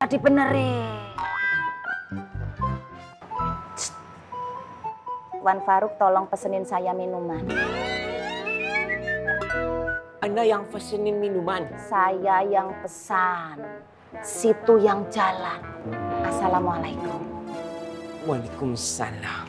dibenerin. Wan Faruk tolong pesenin saya minuman. Anda yang pesenin minuman. Saya yang pesan, situ yang jalan. Assalamualaikum. Waalaikumsalam.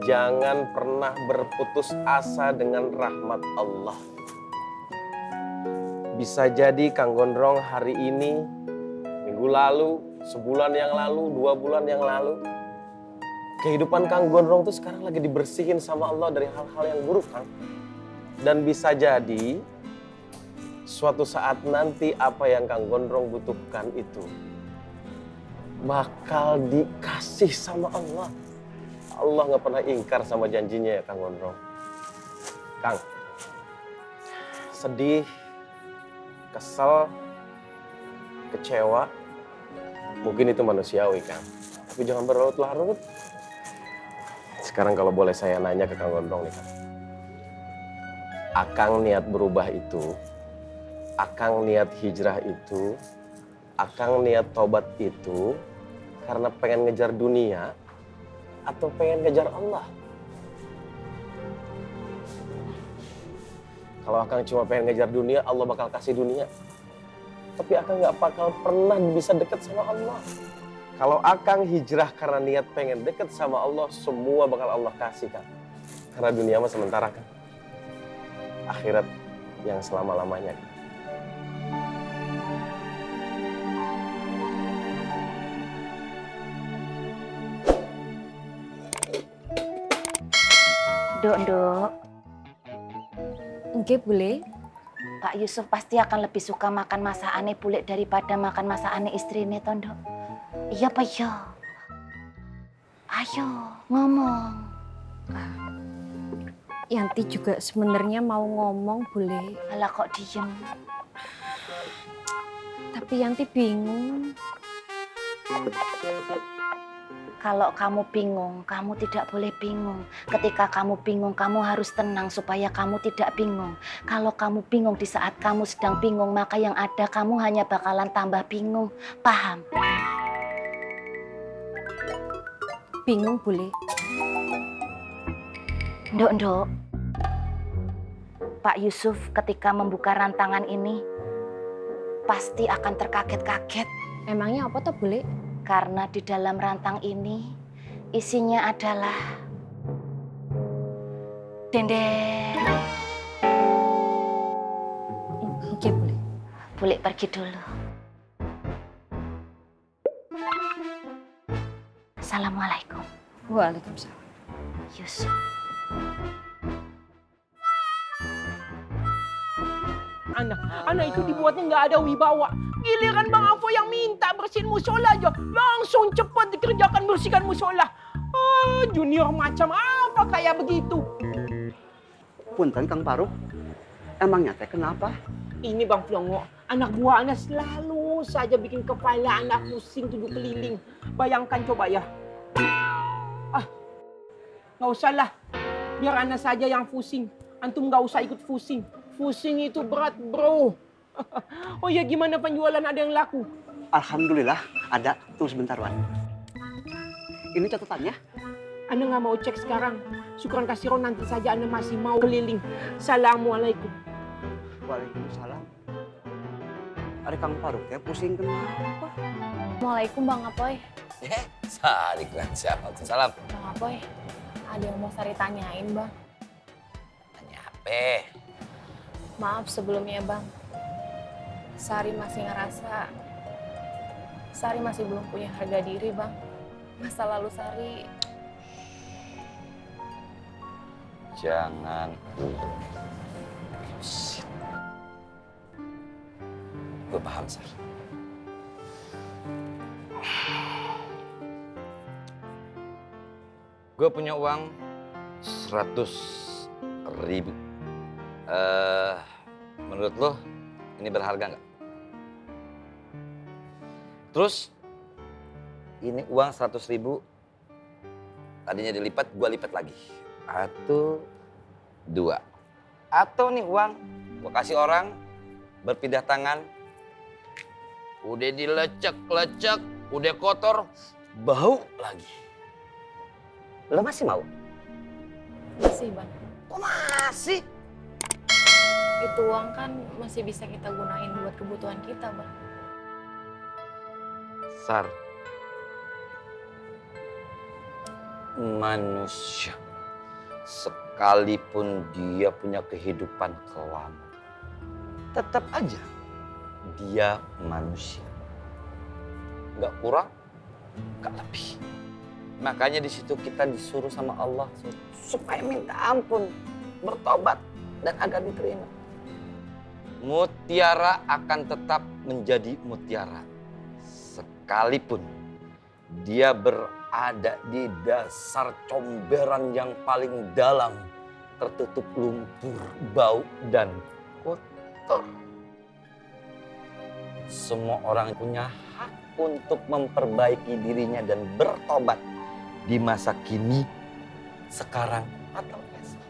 Jangan pernah berputus asa dengan rahmat Allah. Bisa jadi Kang Gondrong hari ini, minggu lalu, sebulan yang lalu, 2 bulan yang lalu, kehidupan Kang Gondrong tuh sekarang lagi dibersihin sama Allah dari hal-hal yang buruk, Kang. Dan bisa jadi suatu saat nanti apa yang Kang Gondrong butuhkan itu bakal dikasih sama Allah. Allah nggak pernah ingkar sama janjinya ya Kang Gondrong. Kang, sedih, kesel, kecewa, mungkin itu manusiawi Kang. Tapi jangan berlarut-larut. Sekarang kalau boleh saya nanya ke Kang Gondrong nih Kang. Akang niat berubah itu, Akang niat hijrah itu, Akang niat tobat itu karena pengen ngejar dunia atau pengen ngejar Allah? Kalau Akang cuma pengen ngejar dunia, Allah bakal kasih dunia. Tapi Akang nggak bakal pernah bisa deket sama Allah. Kalau Akang hijrah karena niat pengen deket sama Allah, semua bakal Allah kasih Kang. Karena dunia mah sementara Kang. Akhirat yang selama-lamanya. Dok. Nggih, boleh. Pak Yusuf pasti akan lebih suka makan masakane bule daripada makan masakane istrine to, Nduk. Iya apa ya? Ayo, ngomong. Yanti juga sebenarnya mau ngomong, boleh. Alah kok diem? Tapi Yanti bingung. Kalau kamu bingung, kamu tidak boleh bingung. Ketika kamu bingung, kamu harus tenang supaya kamu tidak bingung. Kalau kamu bingung di saat kamu sedang bingung, maka yang ada kamu hanya bakalan tambah bingung. Paham? Bingung, boleh. Nduk. Pak Yusuf ketika membuka rantangan ini, pasti akan terkaget-kaget. Emangnya apa tuh, boleh? Karena di dalam rantang ini isinya adalah dendeng. Oke, boleh. Boleh pergi dulu. Assalamualaikum. Waalaikumsalam. Yusuf. Anak itu dibuatnya nggak ada wibawa. Giliran Bang Afo yang minta bersihin musola aja, langsung cepat dikerjakan bersihkan musola. Junior macam apa kayak begitu? Punten Kang Faruk, emangnya teh kenapa? Ini Bang Flongo, anak buah anak selalu saja bikin kepala anak pusing 7 keliling. Bayangkan coba ya. Nggak usah lah, biar anak saja yang pusing. Antum nggak usah ikut pusing. Pusing itu berat, bro. Oh ya, gimana penjualan, ada yang laku? Alhamdulillah ada. Tunggu sebentar, Wan. Ini catatannya. Anda nggak mau cek sekarang. Syukuran kasiron nanti saja Anda masih mau keliling. Assalamualaikum. Waalaikumsalam. Ada Kang Faruk ya, pusing kenapa? Assalamualaikum, Bang Apoy. Waalaikumsalam. Bang Apoy, ada yang mau Sari tanyain, Bang. Tanya apa? Maaf sebelumnya, Bang. Sari masih ngerasa Sari masih belum punya harga diri, Bang. Masa lalu Sari. Jangan. Gue paham, Sar. Gue punya uang 100.000. Menurut lo ini berharga nggak? Terus ini uang 100.000 Tadinya dilipat, gua lipat lagi. 1, 2. Atau nih uang, gua kasih orang, berpindah tangan. Udah dilecek-lecek, udah kotor, bau lagi. Lo masih mau? Masih Bang. Kok masih? Itu uang kan masih bisa kita gunain buat kebutuhan kita Bang. Sar, manusia sekalipun dia punya kehidupan kelam, tetap aja dia manusia. Nggak kurang, nggak lebih. Makanya di situ kita disuruh sama Allah supaya minta ampun, bertobat dan agar diterima. Mutiara akan tetap menjadi mutiara sekalipun dia berada di dasar comberan yang paling dalam, tertutup lumpur, bau, dan kotor. Semua orang punya hak untuk memperbaiki dirinya dan bertobat di masa kini, sekarang, atau esok.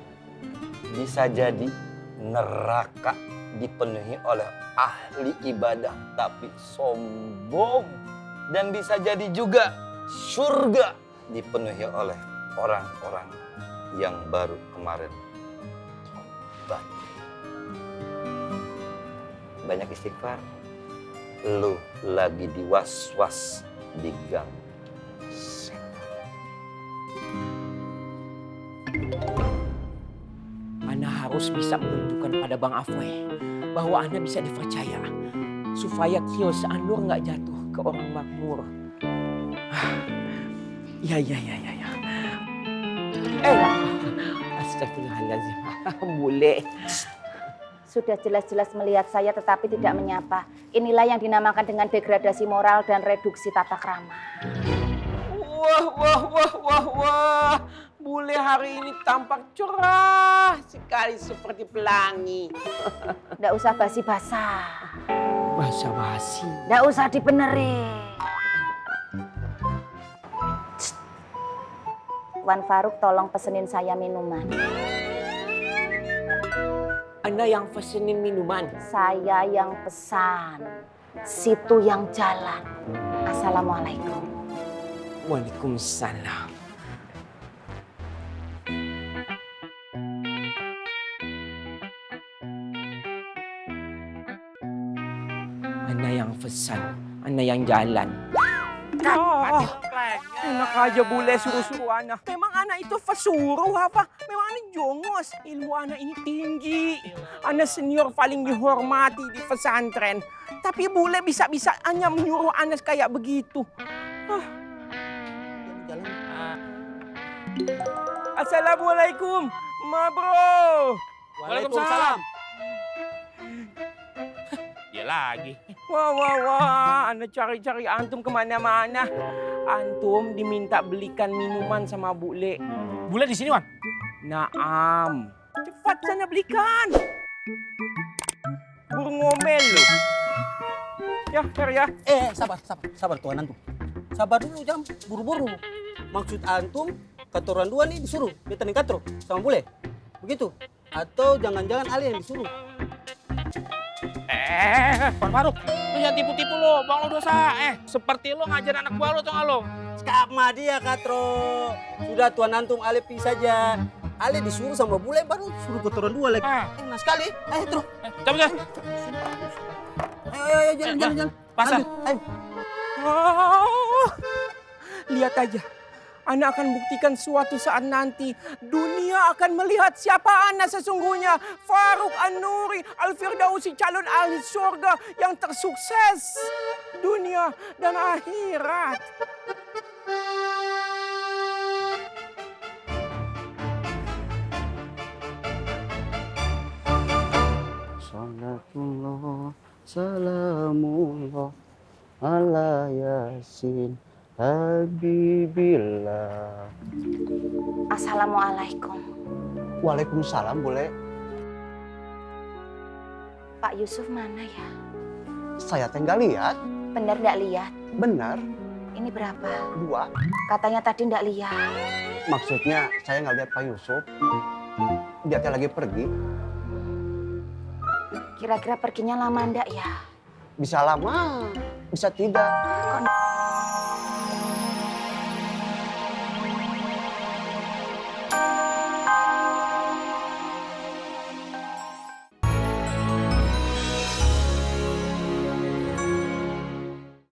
Bisa jadi neraka dipenuhi oleh ahli ibadah tapi sombong. Dan bisa jadi juga surga dipenuhi oleh orang-orang yang baru kemarin tobat. Banyak istighfar. Lu lagi diwas-was di gang setan. Ana harus bisa menunjukkan pada Bang Afoy bahwa Ana bisa dipercaya supaya kios Anur nggak jatuh ke orang makmur. Ya. Astagfirullahaladzim. Boleh. Sudah jelas-jelas melihat saya tetapi tidak menyapa. Inilah yang dinamakan dengan degradasi moral dan reduksi tata krama. Wah. Bule hari ini tampak cerah sekali seperti pelangi. Nggak usah basi-basa. Basa-basi. Nggak usah dibenerin. Wan Faruk tolong pesenin saya minuman. Anda yang pesenin minuman. Saya yang pesan. Situ yang jalan. Assalamualaikum. Waalaikumsalam. Anda yang pesan, Anda yang jalan. Enak aja bule suruh-suruh Ana. Memang Ana itu pesuruh apa? Memang Ana jongos. Ilmu Ana ini tinggi. Ana senior paling dihormati di pesantren. Tapi bule bisa-bisa hanya menyuruh Ana kayak begitu. Assalamualaikum, ma bro. Waalaikumsalam. Dia lagi. Wah, Ana cari-cari antum kemana-mana. Antum diminta belikan minuman sama Bule. Bule di sini, Wan. Naam. Cepat sana belikan. Burung ngomel lo. Ya, Fer ya. Sabar tuan antum. Sabar dulu jam, buru-buru. Maksud antum, katoran dua nih disuruh, beta nih katro sama Bule. Begitu? Atau jangan-jangan Ali yang disuruh? Wan Faruk, lu jangan tipu-tipu lo, bang lo dosa. Seperti lo ngajar anak buah lo tuh nggak lo? Skap mah dia katro. Sudah tuan antum Ali pi saja. Ali disuruh sama Bule baru suruh katoran dua lagi. Enak sekali. Ayo terus. Coba ya. Ayo jalan. Pasang. Ayo. Oh, lihat aja. Ana akan buktikan suatu saat nanti. Dunia akan melihat siapa Ana sesungguhnya. Faruk An-Nuri, Al-Firdausi, calon ahli surga yang tersukses. Dunia dan akhirat. Salatullah, salamullah, ala yasin. Habibillah. Assalamualaikum. Waalaikumsalam, Bule. Pak Yusuf mana ya? Saya tinggal lihat. Bener nggak lihat? Benar, Ini berapa? 2. Katanya tadi nggak lihat. Maksudnya saya nggak lihat Pak Yusuf. Dia teh lagi pergi. Kira-kira perginya lama ndak ya? Bisa lama, bisa tidak. Kok